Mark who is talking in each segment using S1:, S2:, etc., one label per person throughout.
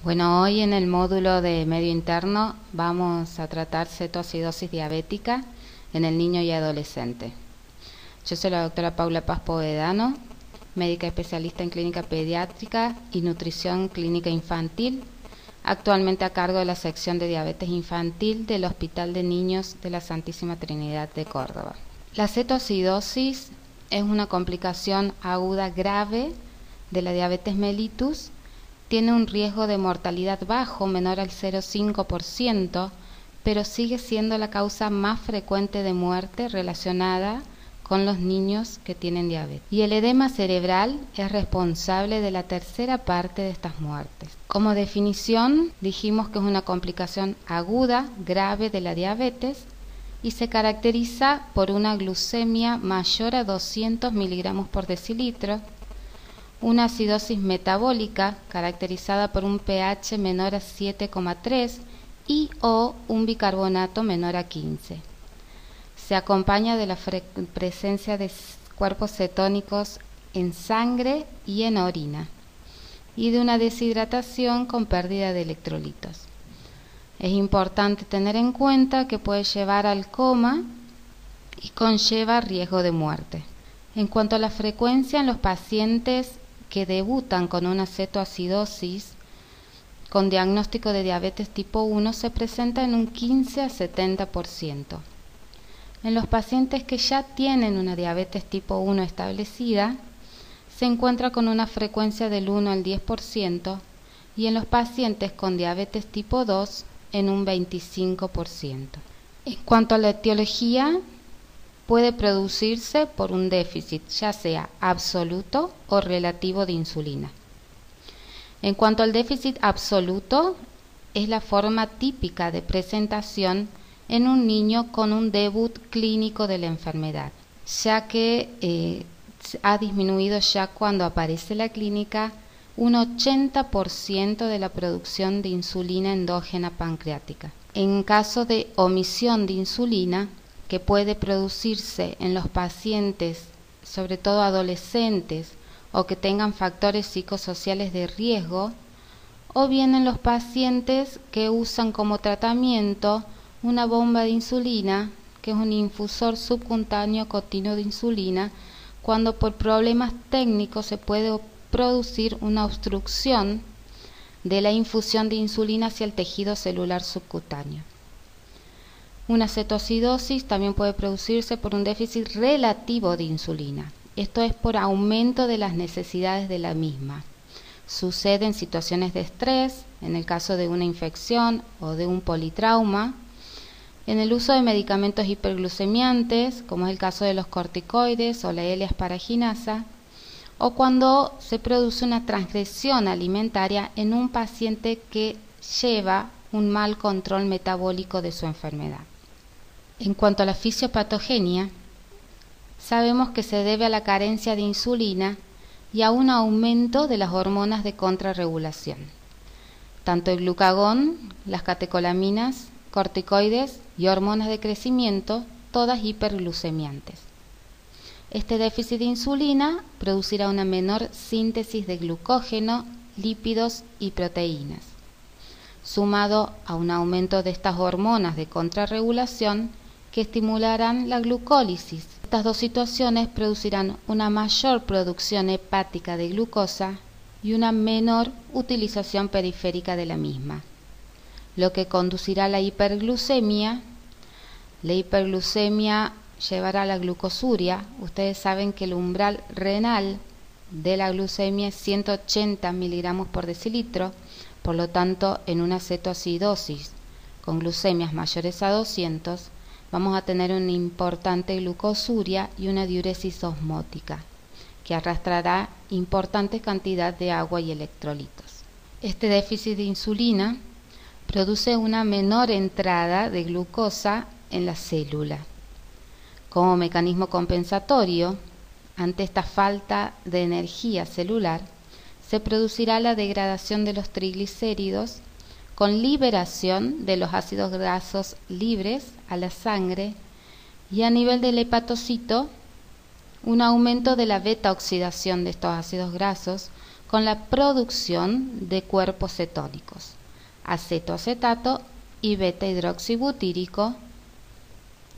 S1: Bueno, hoy en el módulo de medio interno vamos a tratar cetoacidosis diabética en el niño y adolescente. Yo soy la doctora Paula Paz Povedano, médica especialista en clínica pediátrica y nutrición clínica infantil, actualmente a cargo de la sección de diabetes infantil del Hospital de Niños de la Santísima Trinidad de Córdoba. La cetoacidosis es una complicación aguda grave de la diabetes mellitus. Tiene un riesgo de mortalidad bajo, menor al 0,5%, pero sigue siendo la causa más frecuente de muerte relacionada con los niños que tienen diabetes. Y el edema cerebral es responsable de la tercera parte de estas muertes. Como definición, dijimos que es una complicación aguda, grave de la diabetes y se caracteriza por una glucemia mayor a 200 miligramos por decilitro, una acidosis metabólica caracterizada por un pH menor a 7,3 y o un bicarbonato menor a 15. Se acompaña de la presencia de cuerpos cetónicos en sangre y en orina y de una deshidratación con pérdida de electrolitos. Es importante tener en cuenta que puede llevar al coma y conlleva riesgo de muerte. En cuanto a la frecuencia en los pacientes que debutan con una cetoacidosis con diagnóstico de diabetes tipo 1 se presenta en un 15 a 70%. En los pacientes que ya tienen una diabetes tipo 1 establecida, se encuentra con una frecuencia del 1 al 10% y en los pacientes con diabetes tipo 2 en un 25%. En cuanto a la etiología, puede producirse por un déficit, ya sea absoluto o relativo de insulina. En cuanto al déficit absoluto, es la forma típica de presentación en un niño con un debut clínico de la enfermedad, ya que ha disminuido ya cuando aparece la clínica un 80% de la producción de insulina endógena pancreática. En caso de omisión de insulina, que puede producirse en los pacientes, sobre todo adolescentes, o que tengan factores psicosociales de riesgo, o bien en los pacientes que usan como tratamiento una bomba de insulina, que es un infusor subcutáneo continuo de insulina, cuando por problemas técnicos se puede producir una obstrucción de la infusión de insulina hacia el tejido celular subcutáneo. Una cetoacidosis también puede producirse por un déficit relativo de insulina. Esto es por aumento de las necesidades de la misma. Sucede en situaciones de estrés, en el caso de una infección o de un politrauma, en el uso de medicamentos hiperglucemiantes, como es el caso de los corticoides o la L-asparaginasa, o cuando se produce una transgresión alimentaria en un paciente que lleva un mal control metabólico de su enfermedad. En cuanto a la fisiopatogenia, sabemos que se debe a la carencia de insulina y a un aumento de las hormonas de contrarregulación, tanto el glucagón, las catecolaminas, corticoides y hormonas de crecimiento, todas hiperglucemiantes. Este déficit de insulina producirá una menor síntesis de glucógeno, lípidos y proteínas, sumado a un aumento de estas hormonas de contrarregulación que estimularán la glucólisis. Estas dos situaciones producirán una mayor producción hepática de glucosa y una menor utilización periférica de la misma, lo que conducirá a la hiperglucemia. La hiperglucemia llevará a la glucosuria. Ustedes saben que el umbral renal de la glucemia es 180 miligramos por decilitro, por lo tanto, en una cetoacidosis con glucemias mayores a 200, vamos a tener una importante glucosuria y una diuresis osmótica, que arrastrará importante cantidad de agua y electrolitos. Este déficit de insulina produce una menor entrada de glucosa en la célula. Como mecanismo compensatorio, ante esta falta de energía celular, se producirá la degradación de los triglicéridos con liberación de los ácidos grasos libres a la sangre y a nivel del hepatocito un aumento de la beta oxidación de estos ácidos grasos con la producción de cuerpos cetónicos, acetoacetato y beta-hidroxibutírico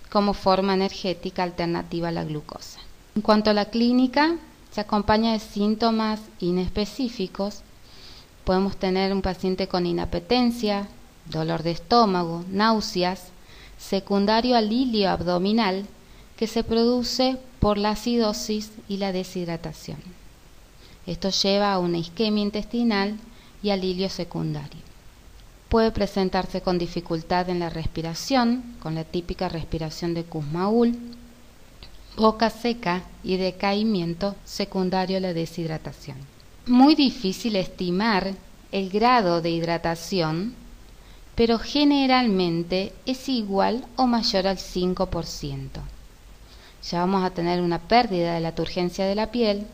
S1: como forma energética alternativa a la glucosa. En cuanto a la clínica, se acompaña de síntomas inespecíficos. Podemos tener un paciente con inapetencia, dolor de estómago, náuseas, secundario al ilio abdominal que se produce por la acidosis y la deshidratación. Esto lleva a una isquemia intestinal y al ilio secundario. Puede presentarse con dificultad en la respiración, con la típica respiración de Kussmaul, boca seca y decaimiento secundario a la deshidratación. Muy difícil estimar el grado de hidratación, pero generalmente es igual o mayor al 5%. Ya vamos a tener una pérdida de la turgencia de la piel,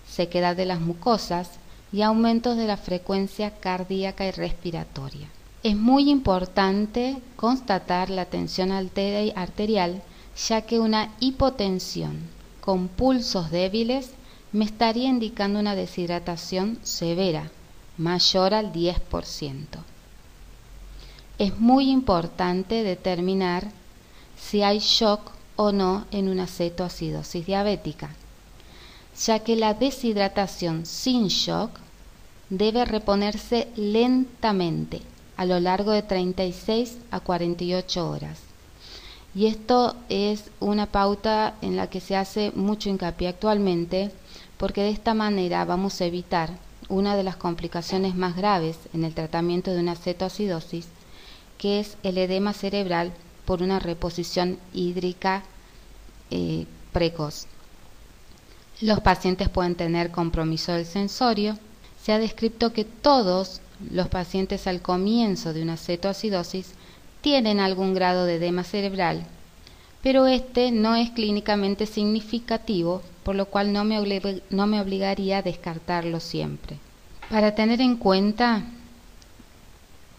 S1: sequedad de las mucosas y aumentos de la frecuencia cardíaca y respiratoria. Es muy importante constatar la tensión arterial, ya que una hipotensión con pulsos débiles me estaría indicando una deshidratación severa, mayor al 10%. Es muy importante determinar si hay shock o no en una cetoacidosis diabética, ya que la deshidratación sin shock debe reponerse lentamente a lo largo de 36 a 48 horas. Y esto es una pauta en la que se hace mucho hincapié actualmente, porque de esta manera vamos a evitar una de las complicaciones más graves en el tratamiento de una cetoacidosis, que es el edema cerebral por una reposición hídrica precoz. Los pacientes pueden tener compromiso del sensorio. Se ha descrito que todos los pacientes al comienzo de una cetoacidosis tienen algún grado de edema cerebral, pero este no es clínicamente significativo, por lo cual no me obligaría a descartarlo siempre. Para tener en cuenta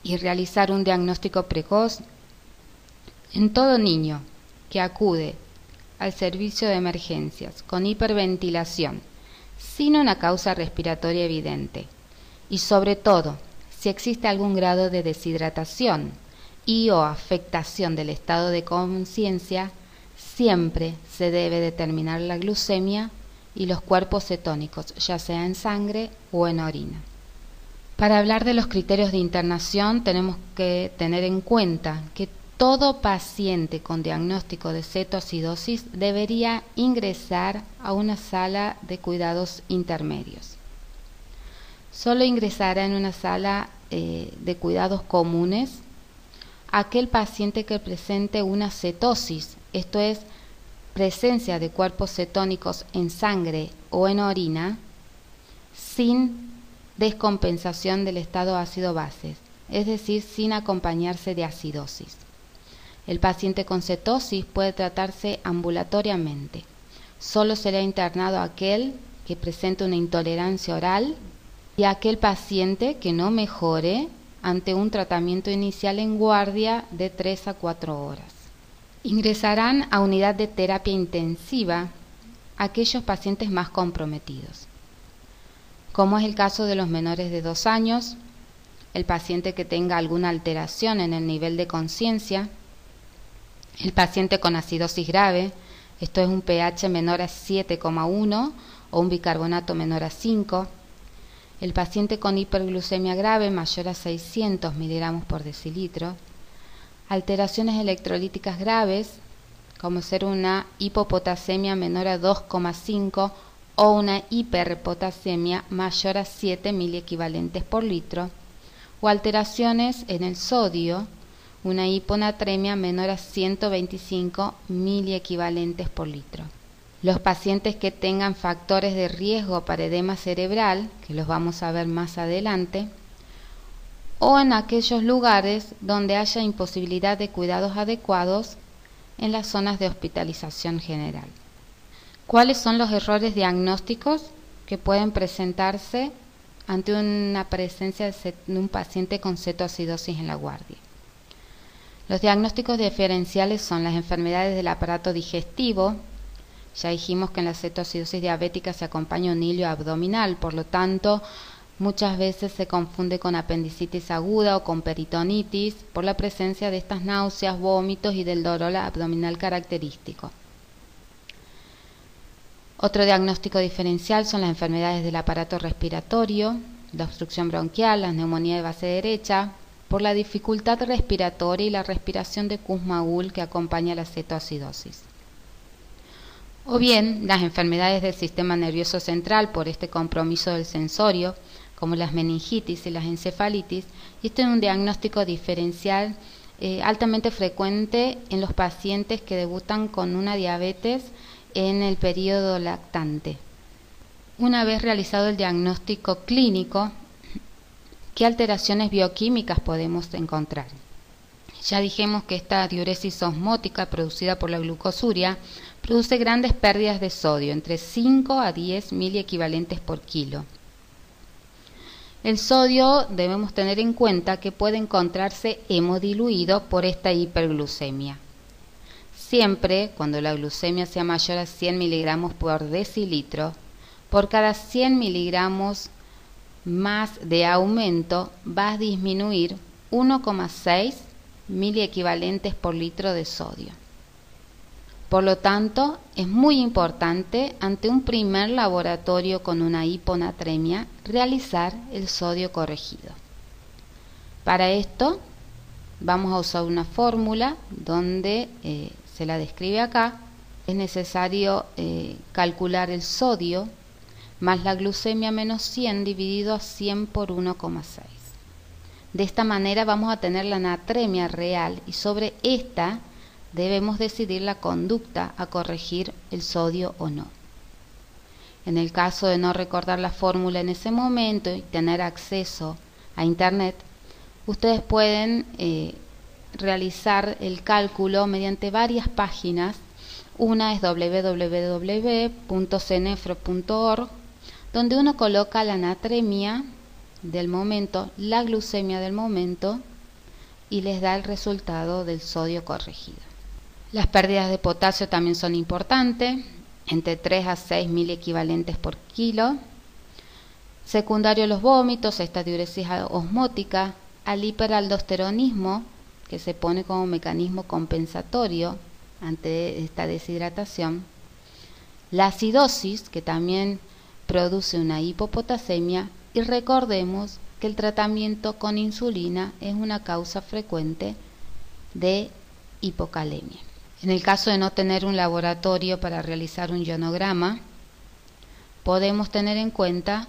S1: y realizar un diagnóstico precoz, en todo niño que acude al servicio de emergencias con hiperventilación, sin una causa respiratoria evidente, y sobre todo si existe algún grado de deshidratación y o afectación del estado de conciencia, siempre se debe determinar la glucemia y los cuerpos cetónicos, ya sea en sangre o en orina. Para hablar de los criterios de internación, tenemos que tener en cuenta que todo paciente con diagnóstico de cetoacidosis debería ingresar a una sala de cuidados intermedios. Solo ingresará en una sala de cuidados comunes aquel paciente que presente una cetosis, esto es, presencia de cuerpos cetónicos en sangre o en orina, sin descompensación del estado ácido-base, es decir, sin acompañarse de acidosis. El paciente con cetosis puede tratarse ambulatoriamente. Solo será internado aquel que presente una intolerancia oral y aquel paciente que no mejore ante un tratamiento inicial en guardia de 3 a 4 horas. Ingresarán a unidad de terapia intensiva aquellos pacientes más comprometidos, como es el caso de los menores de 2 años, el paciente que tenga alguna alteración en el nivel de conciencia, el paciente con acidosis grave, esto es un pH menor a 7,1 o un bicarbonato menor a 5, el paciente con hiperglucemia grave mayor a 600 miligramos por decilitro, alteraciones electrolíticas graves, como ser una hipopotasemia menor a 2,5 o una hiperpotasemia mayor a 7 miliequivalentes por litro, o alteraciones en el sodio, una hiponatremia menor a 125 miliequivalentes por litro. Los pacientes que tengan factores de riesgo para edema cerebral, que los vamos a ver más adelante, o en aquellos lugares donde haya imposibilidad de cuidados adecuados en las zonas de hospitalización general. ¿Cuáles son los errores diagnósticos que pueden presentarse ante una presencia de un paciente con cetoacidosis en la guardia? Los diagnósticos diferenciales son las enfermedades del aparato digestivo, Ya dijimos que en la cetoacidosis diabética se acompaña un hilio abdominal, por lo tanto, muchas veces se confunde con apendicitis aguda o con peritonitis por la presencia de estas náuseas, vómitos y del dolor abdominal característico. Otro diagnóstico diferencial son las enfermedades del aparato respiratorio, la obstrucción bronquial, la neumonía de base derecha, por la dificultad respiratoria y la respiración de Kussmaul que acompaña la cetoacidosis. O bien las enfermedades del sistema nervioso central por este compromiso del sensorio, como las meningitis y las encefalitis, y esto es un diagnóstico diferencial altamente frecuente en los pacientes que debutan con una diabetes en el periodo lactante. Una vez realizado el diagnóstico clínico, ¿qué alteraciones bioquímicas podemos encontrar? Ya dijimos que esta diuresis osmótica producida por la glucosuria produce grandes pérdidas de sodio, entre 5 a 10 miliequivalentes por kilo. El sodio debemos tener en cuenta que puede encontrarse hemodiluido por esta hiperglucemia. Siempre, cuando la glucemia sea mayor a 100 miligramos por decilitro, por cada 100 miligramos más de aumento va a disminuir 1,6 miliequivalentes por litro de sodio. Por lo tanto, es muy importante ante un primer laboratorio con una hiponatremia realizar el sodio corregido. Para esto vamos a usar una fórmula donde se la describe acá. Es necesario calcular el sodio más la glucemia menos 100 dividido a 100 por 1,6. De esta manera vamos a tener la natremia real y sobre esta debemos decidir la conducta a corregir el sodio o no. En el caso de no recordar la fórmula en ese momento y tener acceso a internet, ustedes pueden realizar el cálculo mediante varias páginas. Una es www.cenefro.org, donde uno coloca la natremia del momento, la glucemia del momento y les da el resultado del sodio corregido. Las pérdidas de potasio también son importantes, entre 3 a 6 miliequivalentes por kilo. Secundario a los vómitos, esta diuresis osmótica, al hiperaldosteronismo, que se pone como mecanismo compensatorio ante esta deshidratación. La acidosis, que también produce una hipopotasemia, y recordemos que el tratamiento con insulina es una causa frecuente de hipocalemia. En el caso de no tener un laboratorio para realizar un ionograma, podemos tener en cuenta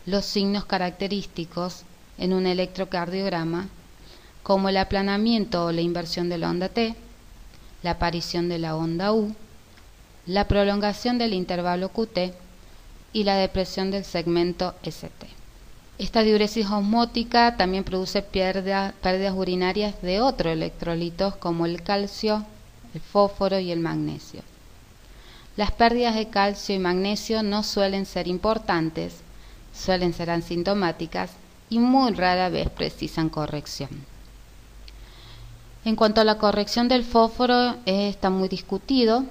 S1: los signos característicos en un electrocardiograma, como el aplanamiento o la inversión de la onda T, la aparición de la onda U, la prolongación del intervalo QT y la depresión del segmento ST. Esta diuresis osmótica también produce pérdidas urinarias de otros electrolitos como el calcio, el fósforo y el magnesio. Las pérdidas de calcio y magnesio no suelen ser importantes, suelen ser asintomáticas y muy rara vez precisan corrección. En cuanto a la corrección del fósforo, está muy discutido.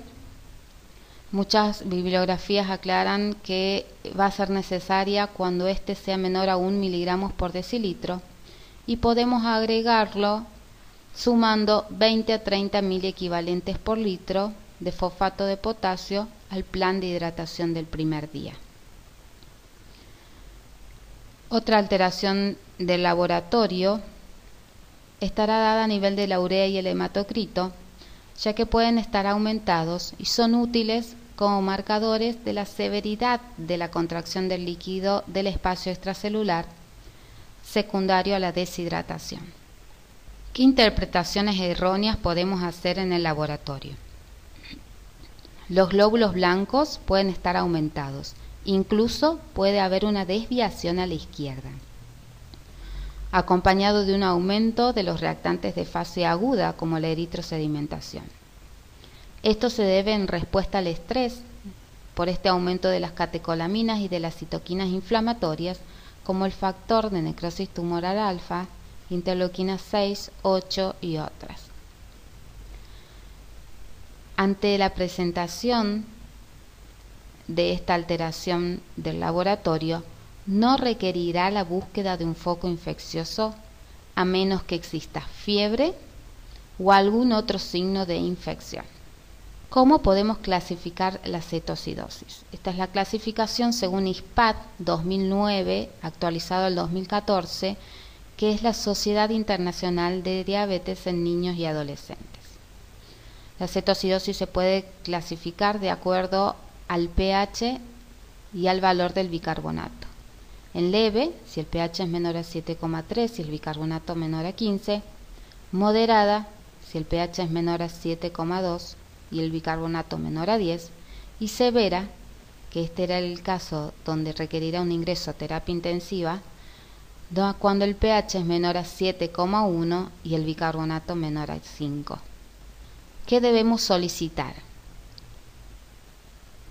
S1: Muchas bibliografías aclaran que va a ser necesaria cuando éste sea menor a 1 miligramos por decilitro y podemos agregarlo sumando 20 a 30 miliequivalentes por litro de fosfato de potasio al plan de hidratación del primer día. Otra alteración del laboratorio estará dada a nivel de la urea y el hematocrito, ya que pueden estar aumentados y son útiles como marcadores de la severidad de la contracción del líquido del espacio extracelular secundario a la deshidratación. ¿Qué interpretaciones erróneas podemos hacer en el laboratorio? Los glóbulos blancos pueden estar aumentados, incluso puede haber una desviación a la izquierda, acompañado de un aumento de los reactantes de fase aguda como la eritrosedimentación. Esto se debe en respuesta al estrés por este aumento de las catecolaminas y de las citoquinas inflamatorias como el factor de necrosis tumoral alfa, interleuquinas 6, 8 y otras. Ante la presentación de esta alteración del laboratorio no requerirá la búsqueda de un foco infeccioso a menos que exista fiebre o algún otro signo de infección. ¿Cómo podemos clasificar la cetoacidosis? Esta es la clasificación según ISPAD 2009, actualizado el 2014, que es la Sociedad Internacional de Diabetes en Niños y Adolescentes. La cetoacidosis se puede clasificar de acuerdo al pH y al valor del bicarbonato. En leve, si el pH es menor a 7,3 y el bicarbonato menor a 15. Moderada, si el pH es menor a 7,2 y el bicarbonato menor a 10. Y severa, que este era el caso donde requerirá un ingreso a terapia intensiva, cuando el pH es menor a 7,1 y el bicarbonato menor a 5. ¿Qué debemos solicitar?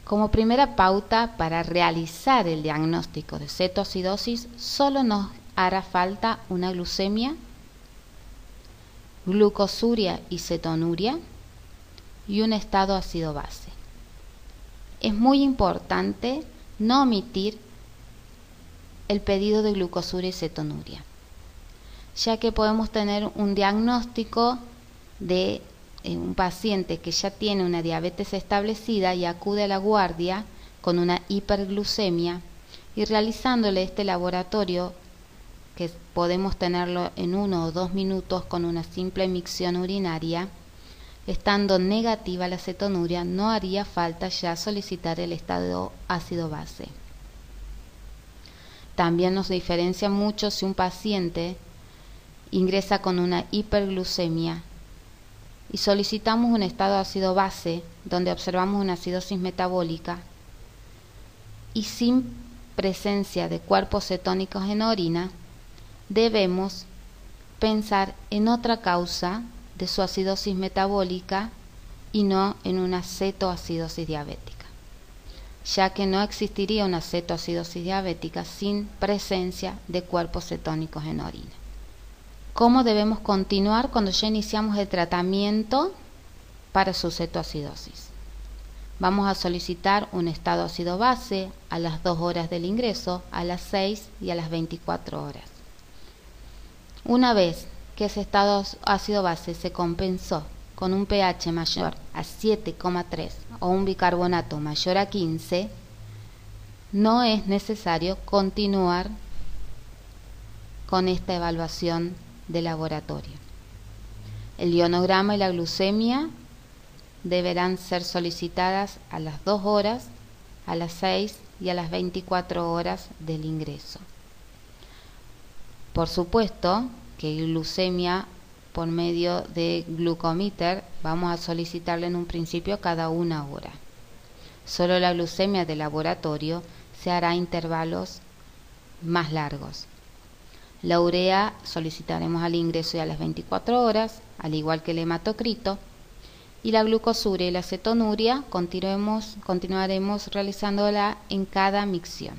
S1: Como primera pauta para realizar el diagnóstico de cetoacidosis, solo nos hará falta una glucemia, glucosuria y cetonuria y un estado ácido-base. Es muy importante no omitir el pedido de glucosuria y cetonuria, ya que podemos tener un diagnóstico de un paciente que ya tiene una diabetes establecida y acude a la guardia con una hiperglucemia, y realizándole este laboratorio, que podemos tenerlo en 1 o 2 minutos con una simple micción urinaria, estando negativa la cetonuria, no haría falta ya solicitar el estado ácido-base. También nos diferencia mucho si un paciente ingresa con una hiperglucemia y solicitamos un estado ácido-base donde observamos una acidosis metabólica y sin presencia de cuerpos cetónicos en orina, debemos pensar en otra causa de su acidosis metabólica y no en una cetoacidosis diabética, ya que no existiría una cetoacidosis diabética sin presencia de cuerpos cetónicos en orina. ¿Cómo debemos continuar cuando ya iniciamos el tratamiento para su cetoacidosis? Vamos a solicitar un estado ácido-base a las 2 horas del ingreso, a las 6 y a las 24 horas. Una vez que ese estado ácido-base se compensó con un pH mayor a 7,3 o un bicarbonato mayor a 15, no es necesario continuar con esta evaluación de laboratorio. El ionograma y la glucemia deberán ser solicitadas a las 2 horas, a las 6 y a las 24 horas del ingreso. Por supuesto que glucemia por medio de glucomíter vamos a solicitarle en un principio cada 1 hora. Solo la glucemia de laboratorio se hará a intervalos más largos. La urea solicitaremos al ingreso y a las 24 horas, al igual que el hematocrito, y la glucosuria y la cetonuria continuaremos realizándola en cada micción.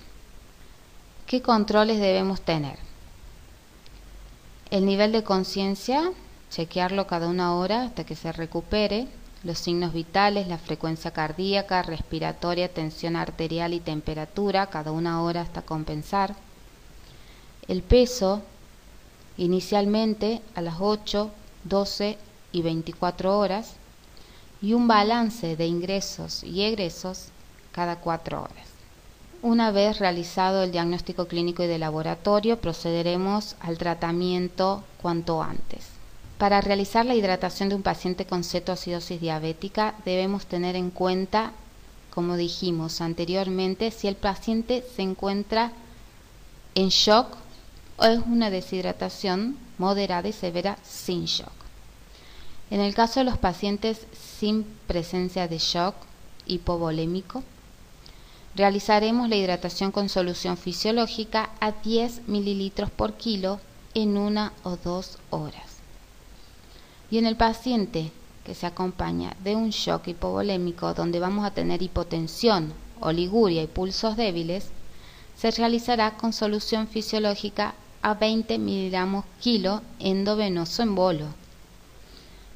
S1: ¿Qué controles debemos tener? El nivel de conciencia, chequearlo cada 1 hora hasta que se recupere. Los signos vitales, la frecuencia cardíaca, respiratoria, tensión arterial y temperatura, cada 1 hora hasta compensar. El peso, inicialmente a las 8, 12 y 24 horas, y un balance de ingresos y egresos cada 4 horas. Una vez realizado el diagnóstico clínico y de laboratorio, procederemos al tratamiento cuanto antes. Para realizar la hidratación de un paciente con cetoacidosis diabética, debemos tener en cuenta, como dijimos anteriormente, si el paciente se encuentra en shock o es una deshidratación moderada y severa sin shock. En el caso de los pacientes sin presencia de shock hipovolémico, realizaremos la hidratación con solución fisiológica a 10 mililitros por kilo en 1 o 2 horas. Y en el paciente que se acompaña de un shock hipovolémico donde vamos a tener hipotensión, oliguria y pulsos débiles, se realizará con solución fisiológica a 20 miligramos kilo endovenoso en bolo.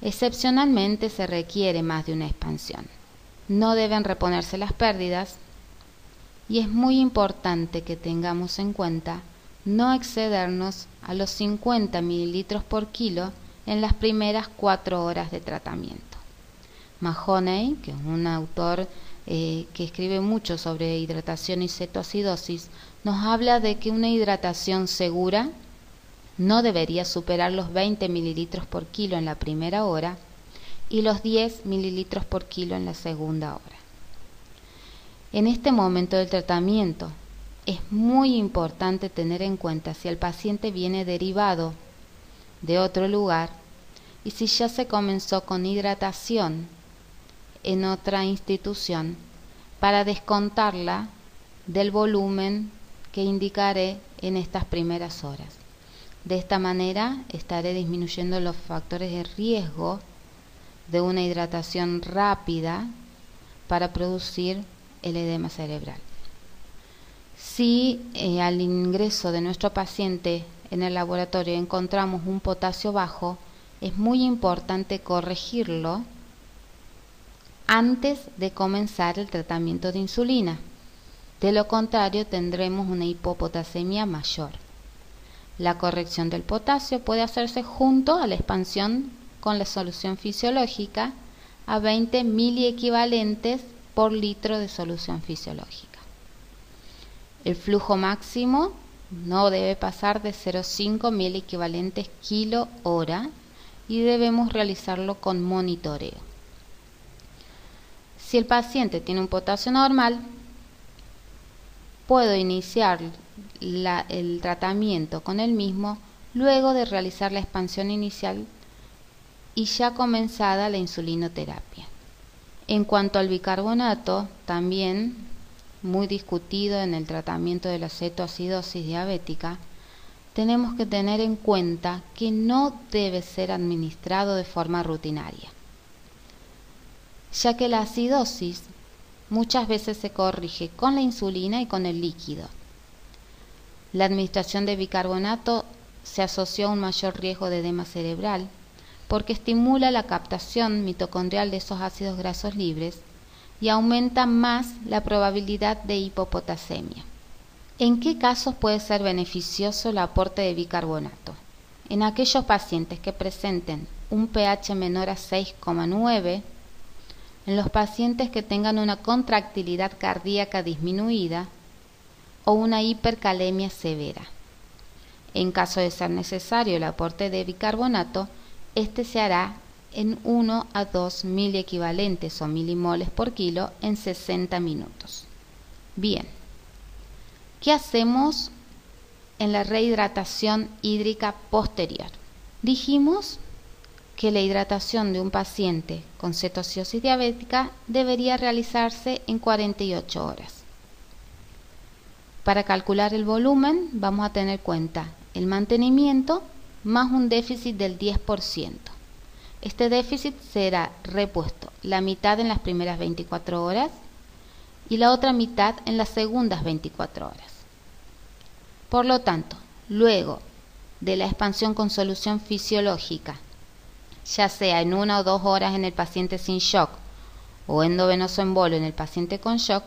S1: Excepcionalmente se requiere más de una expansión. No deben reponerse las pérdidas y es muy importante que tengamos en cuenta no excedernos a los 50 mililitros por kilo en las primeras 4 horas de tratamiento. Mahoney, que es un autor que escribe mucho sobre hidratación y cetoacidosis, nos habla de que una hidratación segura no debería superar los 20 mililitros por kilo en la primera hora y los 10 mililitros por kilo en la segunda hora. En este momento del tratamiento es muy importante tener en cuenta si el paciente viene derivado de otro lugar y si ya se comenzó con hidratación en otra institución para descontarla del volumen que indicaré en estas primeras horas. De esta manera estaré disminuyendo los factores de riesgo de una hidratación rápida para producir el edema cerebral. Si al ingreso de nuestro paciente en el laboratorio encontramos un potasio bajo, es muy importante corregirlo antes de comenzar el tratamiento de insulina. De lo contrario, tendremos una hipopotasemia mayor. La corrección del potasio puede hacerse junto a la expansión con la solución fisiológica a 20 miliequivalentes por litro de solución fisiológica. El flujo máximo no debe pasar de 0,5 miliequivalentes kilo hora y debemos realizarlo con monitoreo. Si el paciente tiene un potasio normal, puedo iniciar el tratamiento con el mismo luego de realizar la expansión inicial y ya comenzada la insulinoterapia. En cuanto al bicarbonato, también muy discutido en el tratamiento de la cetoacidosis diabética, tenemos que tener en cuenta que no debe ser administrado de forma rutinaria, ya que la acidosis muchas veces se corrige con la insulina y con el líquido. La administración de bicarbonato se asoció a un mayor riesgo de edema cerebral porque estimula la captación mitocondrial de esos ácidos grasos libres y aumenta más la probabilidad de hipopotasemia. ¿En qué casos puede ser beneficioso el aporte de bicarbonato? En aquellos pacientes que presenten un pH menor a 6,9, en los pacientes que tengan una contractilidad cardíaca disminuida o una hipercalemia severa. En caso de ser necesario el aporte de bicarbonato, este se hará en 1 a 2 miliequivalentes o milimoles por kilo en 60 minutos. Bien, ¿qué hacemos en la rehidratación hídrica posterior? Dijimos que la hidratación de un paciente con cetoacidosis diabética debería realizarse en 48 horas. Para calcular el volumen vamos a tener en cuenta el mantenimiento más un déficit del 10%. Este déficit será repuesto la mitad en las primeras 24 horas y la otra mitad en las segundas 24 horas. Por lo tanto, luego de la expansión con solución fisiológica, ya sea en 1 o 2 horas en el paciente sin shock o endovenoso embolo en el paciente con shock,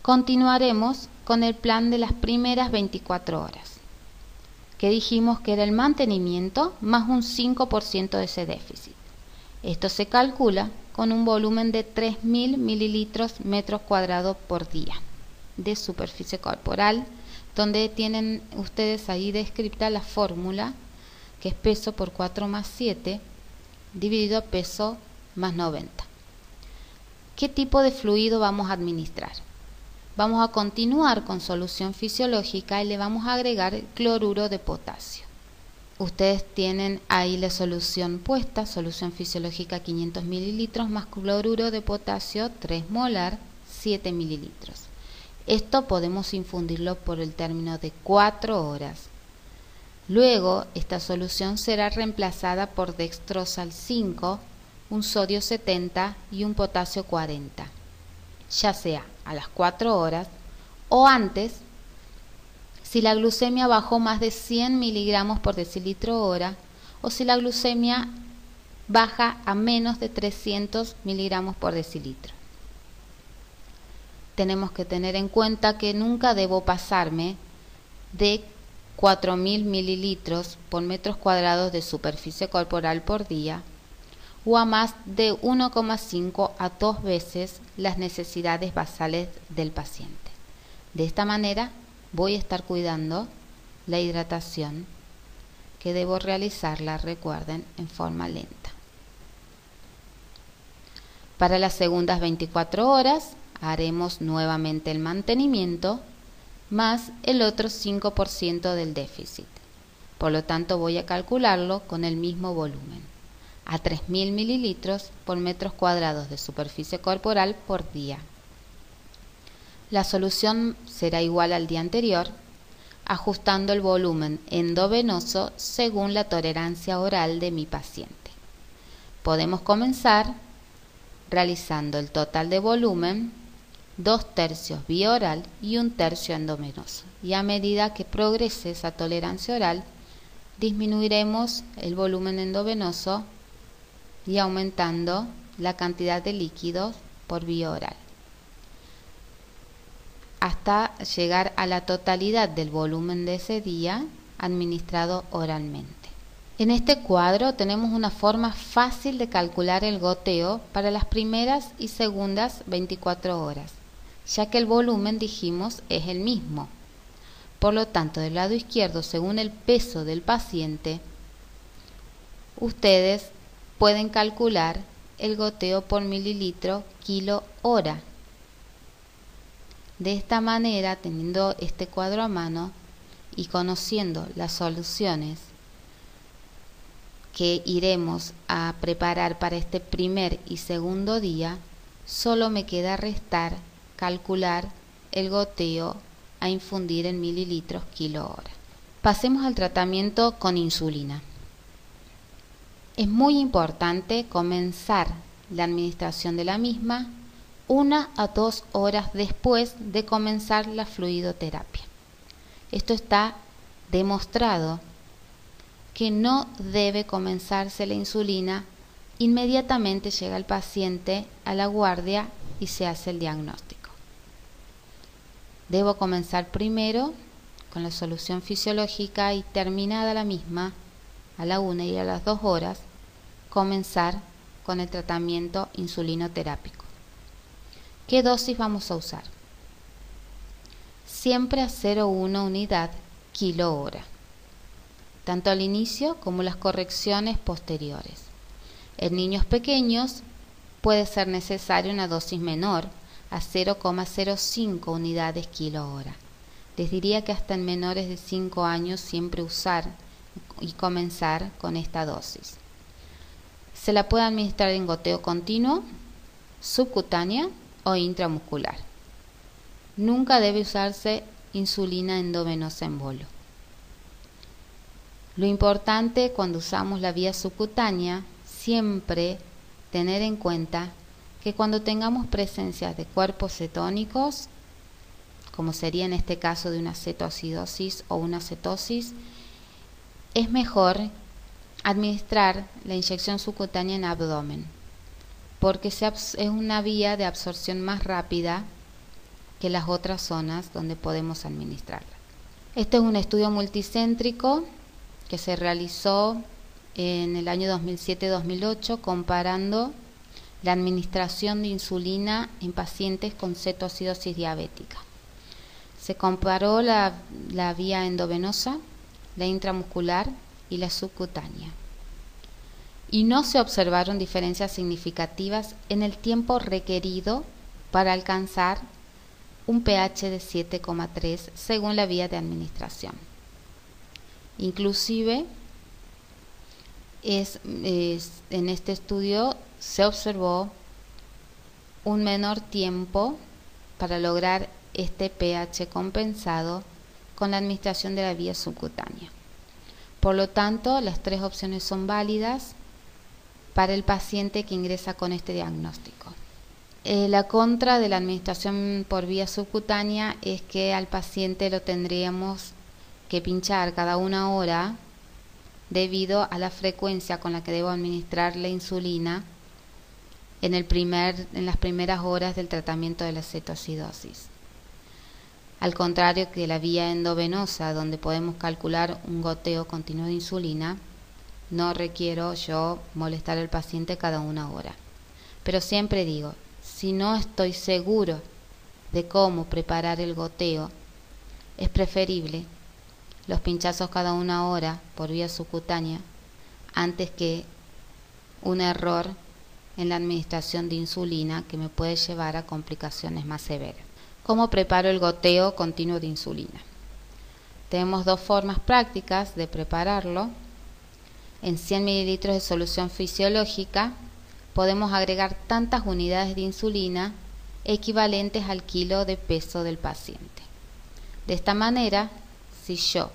S1: continuaremos con el plan de las primeras 24 horas, que dijimos que era el mantenimiento más un 5% de ese déficit. Esto se calcula con un volumen de 3.000 mililitros metros cuadrados por día de superficie corporal, donde tienen ustedes ahí descrita la fórmula, que es peso por 4 más 7 dividido peso más 90. ¿Qué tipo de fluido vamos a administrar? Vamos a continuar con solución fisiológica y le vamos a agregar cloruro de potasio. Ustedes tienen ahí la solución puesta, solución fisiológica 500 mililitros más cloruro de potasio 3 molar, 7 mililitros. Esto podemos infundirlo por el término de 4 horas. Luego, esta solución será reemplazada por dextrosal 5, un sodio 70 y un potasio 40, ya sea a las 4 horas o antes, si la glucemia bajó más de 100 miligramos por decilitro hora o si la glucemia baja a menos de 300 miligramos por decilitro. tenemos que tener en cuenta que nunca debo pasarme de 4.000 mililitros por metros cuadrados de superficie corporal por día, o a más de 1,5 a 2 veces las necesidades basales del paciente. De esta manera voy a estar cuidando la hidratación, que debo realizarla, recuerden, en forma lenta. Para las segundas 24 horas haremos nuevamente el mantenimiento más el otro 5% del déficit. Por lo tanto voy a calcularlo con el mismo volumen, a 3.000 mililitros por metros cuadrados de superficie corporal por día. La solución será igual al día anterior, ajustando el volumen endovenoso según la tolerancia oral de mi paciente. Podemos comenzar realizando el total de volumen, 2/3 vía oral y 1/3 endovenoso, y a medida que progrese esa tolerancia oral, disminuiremos el volumen endovenoso y aumentando la cantidad de líquidos por vía oral, hasta llegar a la totalidad del volumen de ese día administrado oralmente. En este cuadro tenemos una forma fácil de calcular el goteo para las primeras y segundas 24 horas, ya que el volumen, dijimos, es el mismo. Por lo tanto, del lado izquierdo, según el peso del paciente, ustedes pueden calcular el goteo por mililitro kilo hora. De esta manera, teniendo este cuadro a mano y conociendo las soluciones que iremos a preparar para este primer y segundo día, solo me queda restar calcular el goteo a infundir en mililitros kilo hora. Pasemos al tratamiento con insulina. Es muy importante comenzar la administración de la misma 1 a 2 horas después de comenzar la fluidoterapia. Esto está demostrado que no debe comenzarse la insulina inmediatamente llega el paciente a la guardia y se hace el diagnóstico. Debo comenzar primero con la solución fisiológica y terminada la misma a la 1 y a las 2 horas comenzar con el tratamiento insulinoterápico. ¿Qué dosis vamos a usar? Siempre a 0,1 unidad kilo hora, tanto al inicio como las correcciones posteriores. En niños pequeños puede ser necesaria una dosis menor, a 0,05 unidades kilo hora. Les diría que hasta en menores de 5 años siempre usar y comenzar con esta dosis. Se la puede administrar en goteo continuo, subcutánea o intramuscular. Nunca debe usarse insulina endovenosa en bolo. Lo importante cuando usamos la vía subcutánea, siempre tener en cuenta que cuando tengamos presencia de cuerpos cetónicos, como sería en este caso de una cetoacidosis o una cetosis, es mejor administrar la inyección subcutánea en abdomen, porque es una vía de absorción más rápida que las otras zonas donde podemos administrarla. Este es un estudio multicéntrico que se realizó en el año 2007-2008 comparando la administración de insulina en pacientes con cetoacidosis diabética. Se comparó la vía endovenosa, la intramuscular y la subcutánea. Y no se observaron diferencias significativas en el tiempo requerido para alcanzar un pH de 7,3 según la vía de administración. Inclusive, en este estudio se observó un menor tiempo para lograr este pH compensado con la administración de la vía subcutánea. Por lo tanto, las 3 opciones son válidas para el paciente que ingresa con este diagnóstico. La contra de la administración por vía subcutánea es que al paciente lo tendríamos que pinchar cada 1 hora debido a la frecuencia con la que debo administrar la insulina en las primeras horas del tratamiento de la cetoacidosis. Al contrario que la vía endovenosa, donde podemos calcular un goteo continuo de insulina, no requiero yo molestar al paciente cada 1 hora. Pero siempre digo, si no estoy seguro de cómo preparar el goteo, es preferible los pinchazos cada 1 hora por vía subcutánea antes que un error en la administración de insulina que me puede llevar a complicaciones más severas. ¿Cómo preparo el goteo continuo de insulina? Tenemos 2 formas prácticas de prepararlo. En 100 mililitros de solución fisiológica podemos agregar tantas unidades de insulina equivalentes al kilo de peso del paciente. De esta manera, si yo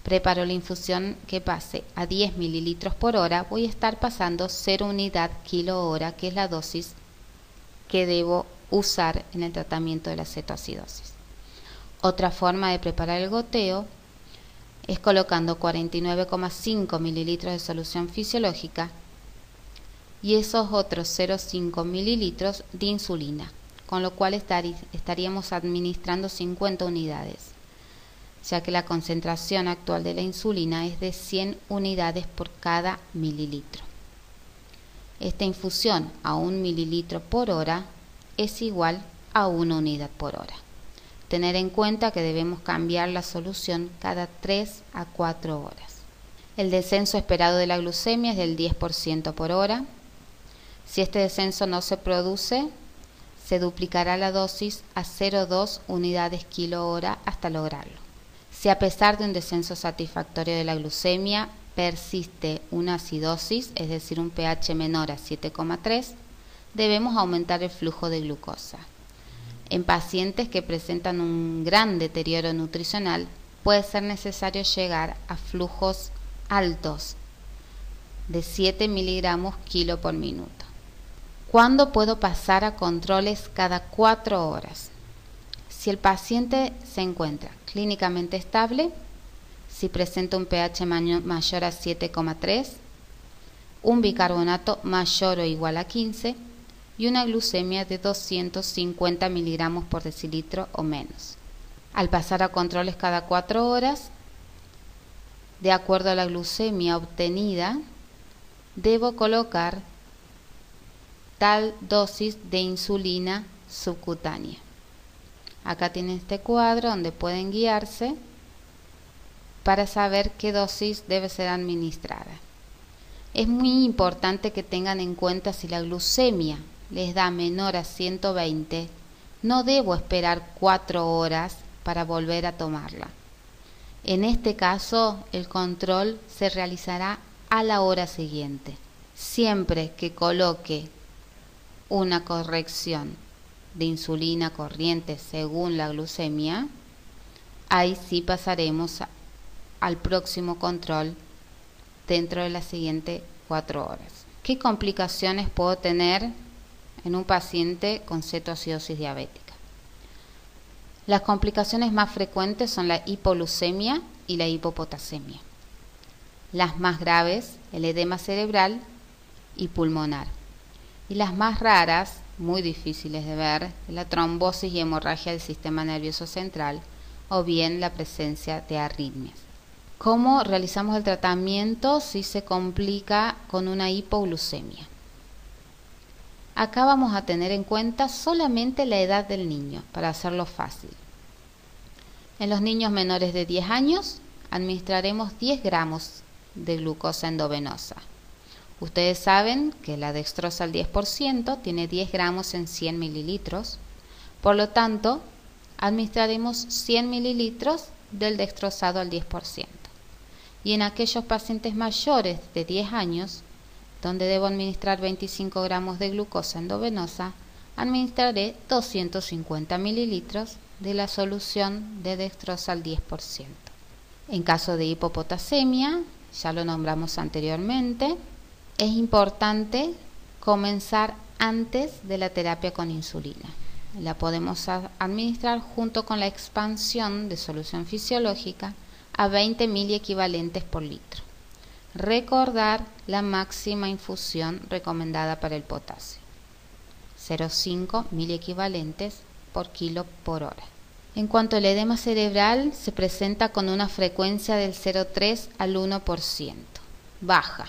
S1: preparo la infusión que pase a 10 mililitros por hora, voy a estar pasando 0 unidad kilo hora, que es la dosis que debo usar en el tratamiento de la cetoacidosis. Otra forma de preparar el goteo es colocando 49,5 mililitros de solución fisiológica y esos otros 0,5 mililitros de insulina, con lo cual estaríamos administrando 50 unidades, ya que la concentración actual de la insulina es de 100 unidades por cada mililitro. Esta infusión a 1 mililitro por hora es igual a 1 unidad por hora. Tener en cuenta que debemos cambiar la solución cada 3 a 4 horas. El descenso esperado de la glucemia es del 10% por hora. Si este descenso no se produce, se duplicará la dosis a 0,2 unidades kilo hora hasta lograrlo. Si a pesar de un descenso satisfactorio de la glucemia persiste una acidosis, es decir, un pH menor a 7,3, debemos aumentar el flujo de glucosa. En pacientes que presentan un gran deterioro nutricional, puede ser necesario llegar a flujos altos de 7 miligramos kilo por minuto. ¿Cuándo puedo pasar a controles cada 4 horas? Si el paciente se encuentra clínicamente estable, si presenta un pH mayor a 7,3, un bicarbonato mayor o igual a 15 y una glucemia de 250 miligramos por decilitro o menos. Al pasar a controles cada 4 horas, de acuerdo a la glucemia obtenida, debo colocar tal dosis de insulina subcutánea. Acá tienen este cuadro donde pueden guiarse para saber qué dosis debe ser administrada. Es muy importante que tengan en cuenta si la glucemia les da menor a 120, no debo esperar 4 horas para volver a tomarla. En este caso, el control se realizará a la hora siguiente. Siempre que coloque una corrección de insulina corriente según la glucemia, ahí sí pasaremos al próximo control dentro de las siguientes 4 horas. ¿Qué complicaciones puedo tener en un paciente con cetoacidosis diabética? Las complicaciones más frecuentes son la hipoglucemia y la hipopotasemia. Las más graves, el edema cerebral y pulmonar. Y las más raras, muy difíciles de ver, la trombosis y hemorragia del sistema nervioso central o bien la presencia de arritmias. ¿Cómo realizamos el tratamiento si se complica con una hipoglucemia? Acá vamos a tener en cuenta solamente la edad del niño para hacerlo fácil. En los niños menores de 10 años administraremos 10 gramos de glucosa endovenosa. Ustedes saben que la dextrosa al 10% tiene 10 gramos en 100 mililitros, por lo tanto, administraremos 100 mililitros del dextrosado al 10%. Y en aquellos pacientes mayores de 10 años, donde debo administrar 25 gramos de glucosa endovenosa, administraré 250 mililitros de la solución de dextrosa al 10%. En caso de hipopotasemia, ya lo nombramos anteriormente, es importante comenzar antes de la terapia con insulina. La podemos administrar junto con la expansión de solución fisiológica a 20 miliequivalentes por litro. Recordar la máxima infusión recomendada para el potasio, 0,5 miliequivalentes por kilo por hora. En cuanto al edema cerebral, se presenta con una frecuencia del 0,3 al 1%, baja,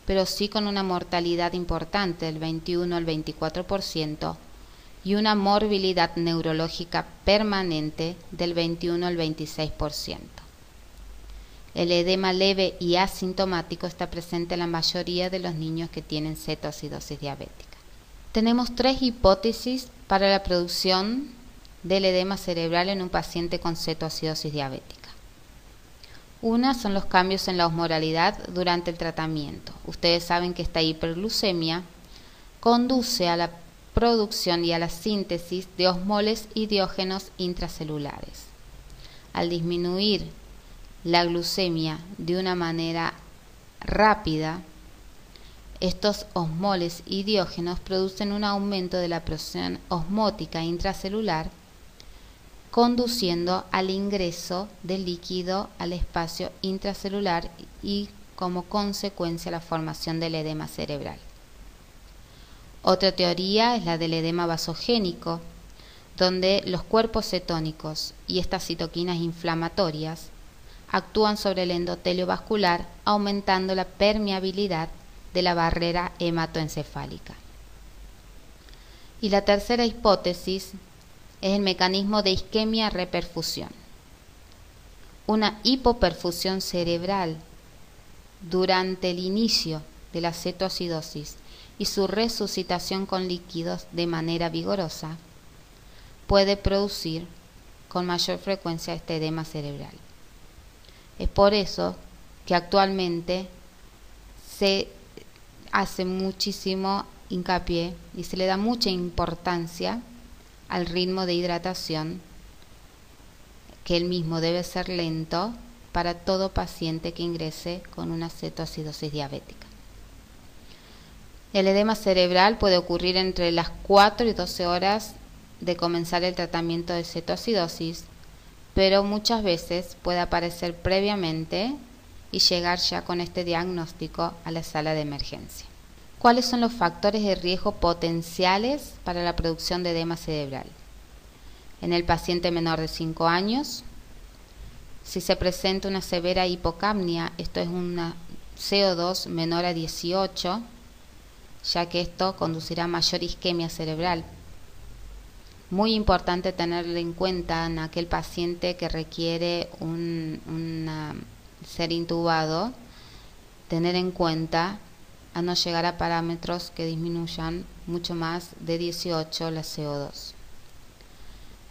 S1: pero sí con una mortalidad importante del 21 al 24% y una morbilidad neurológica permanente del 21 al 26%. El edema leve y asintomático está presente en la mayoría de los niños que tienen cetoacidosis diabética. Tenemos 3 hipótesis para la producción del edema cerebral en un paciente con cetoacidosis diabética. Una son los cambios en la osmolaridad durante el tratamiento. Ustedes saben que esta hiperglucemia conduce a la producción y a la síntesis de osmoles y diógenos intracelulares. Al disminuir la glucemia de una manera rápida, estos osmoles y diógenos producen un aumento de la presión osmótica intracelular, conduciendo al ingreso del líquido al espacio intracelular y como consecuencia la formación del edema cerebral. Otra teoría es la del edema vasogénico, donde los cuerpos cetónicos y estas citoquinas inflamatorias actúan sobre el endotelio vascular, aumentando la permeabilidad de la barrera hematoencefálica. Y la tercera hipótesis es el mecanismo de isquemia-reperfusión. Una hipoperfusión cerebral durante el inicio de la cetoacidosis y su resucitación con líquidos de manera vigorosa puede producir con mayor frecuencia este edema cerebral. Es por eso que actualmente se hace muchísimo hincapié y se le da mucha importancia al ritmo de hidratación, que el mismo debe ser lento para todo paciente que ingrese con una cetoacidosis diabética. El edema cerebral puede ocurrir entre las 4 y 12 horas de comenzar el tratamiento de cetoacidosis, pero muchas veces puede aparecer previamente y llegar ya con este diagnóstico a la sala de emergencia. ¿Cuáles son los factores de riesgo potenciales para la producción de edema cerebral? En el paciente menor de 5 años, si se presenta una severa hipocapnia, esto es una CO2 menor a 18, ya que esto conducirá a mayor isquemia cerebral. Muy importante tenerlo en cuenta en aquel paciente que requiere ser intubado, tener en cuenta a no llegar a parámetros que disminuyan mucho más de 18 la CO2.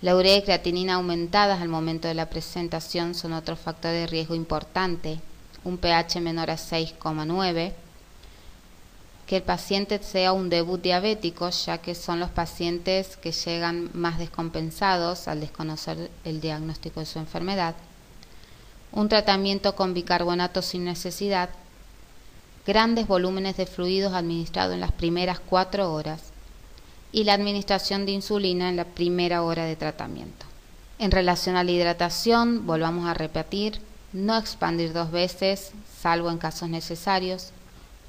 S1: La urea y creatinina aumentadas al momento de la presentación son otro factor de riesgo importante. Un pH menor a 6,9. Que el paciente sea un debut diabético, ya que son los pacientes que llegan más descompensados al desconocer el diagnóstico de su enfermedad. Un tratamiento con bicarbonato sin necesidad. Grandes volúmenes de fluidos administrados en las primeras 4 horas. Y la administración de insulina en la primera hora de tratamiento. En relación a la hidratación, volvamos a repetir, no expandir 2 veces, salvo en casos necesarios.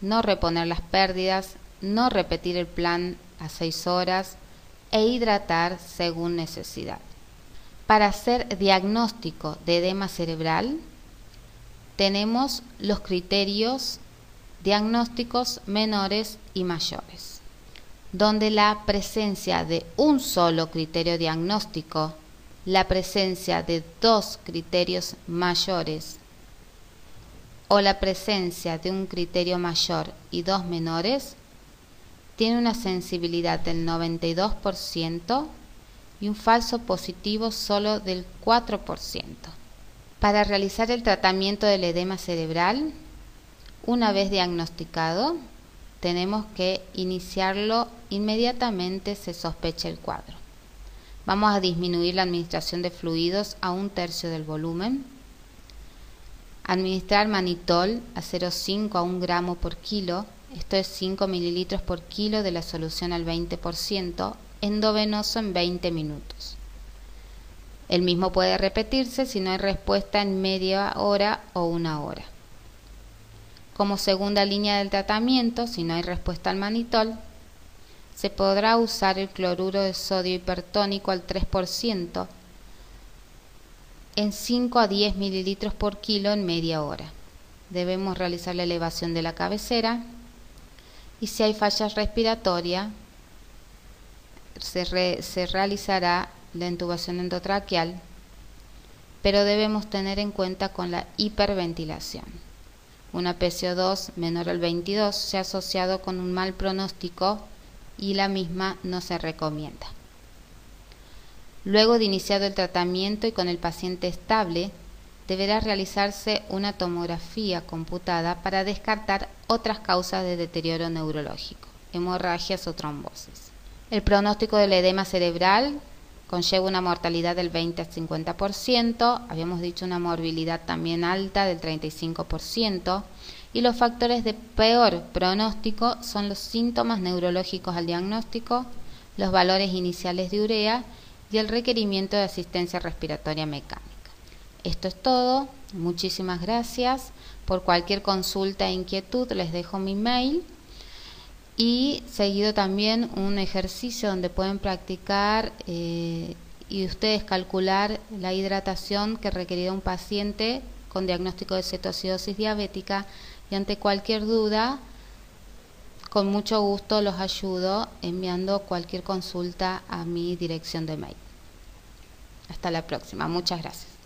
S1: No reponer las pérdidas, no repetir el plan a 6 horas e hidratar según necesidad. Para hacer diagnóstico de edema cerebral, tenemos los criterios diagnósticos menores y mayores, donde la presencia de un solo criterio diagnóstico, la presencia de 2 criterios mayores, o la presencia de un criterio mayor y 2 menores, tiene una sensibilidad del 92% y un falso positivo solo del 4%. Para realizar el tratamiento del edema cerebral, una vez diagnosticado, tenemos que iniciarlo inmediatamente se sospecha el cuadro. Vamos a disminuir la administración de fluidos a 1/3 del volumen. Administrar manitol a 0,5 a 1 gramo por kilo, esto es 5 mililitros por kilo de la solución al 20%, endovenoso en 20 minutos. El mismo puede repetirse si no hay respuesta en media hora o 1 hora. Como segunda línea del tratamiento, si no hay respuesta al mannitol, se podrá usar el cloruro de sodio hipertónico al 3% en 5 a 10 mililitros por kilo en media hora. Debemos realizar la elevación de la cabecera y si hay falla respiratoria se realizará la intubación endotraqueal, pero debemos tener en cuenta con la hiperventilación. Una PCO2 menor al 22 se ha asociado con un mal pronóstico y la misma no se recomienda. Luego de iniciado el tratamiento y con el paciente estable, deberá realizarse una tomografía computada para descartar otras causas de deterioro neurológico, hemorragias o trombosis. El pronóstico del edema cerebral conlleva una mortalidad del 20 al 50%, habíamos dicho una morbilidad también alta del 35%, y los factores de peor pronóstico son los síntomas neurológicos al diagnóstico, los valores iniciales de urea y el requerimiento de asistencia respiratoria mecánica. Esto es todo, muchísimas gracias. Por cualquier consulta e inquietud les dejo mi mail y seguido también un ejercicio donde pueden practicar y ustedes calcular la hidratación que requerirá un paciente con diagnóstico de cetoacidosis diabética, y ante cualquier duda, con mucho gusto los ayudo enviando cualquier consulta a mi dirección de mail. Hasta la próxima. Muchas gracias.